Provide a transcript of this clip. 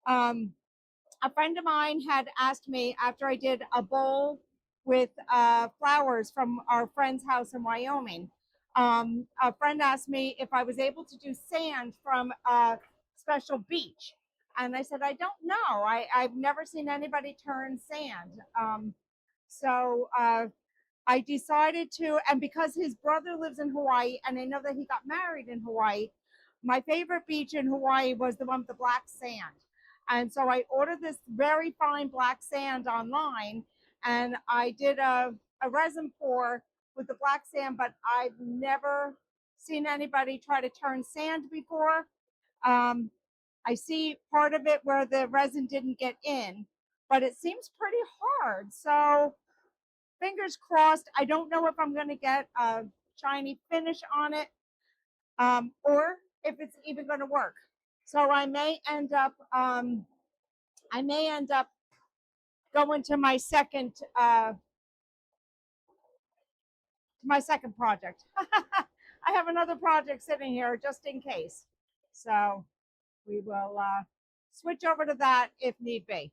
Um, a friend of mine had asked me after I did a bowl with flowers from our friend's house in Wyoming. A friend asked me if I was able to do sand from a special beach. And I said, I don't know. I've never seen anybody turn sand. So I decided to, and because his brother lives in Hawaii and I know that he got married in Hawaii, my favorite beach in Hawaii was the one with the black sand. And so I ordered this very fine black sand online and I did a resin pour with the black sand, but I've never seen anybody try to turn sand before. Um, I see part of it where the resin didn't get in, but it seems pretty hard. So fingers crossed. I don't know if I'm going to get a shiny finish on it, or if it's even going to work. So I may end up going to my second project. I have another project sitting here just in case. So we will switch over to that if need be.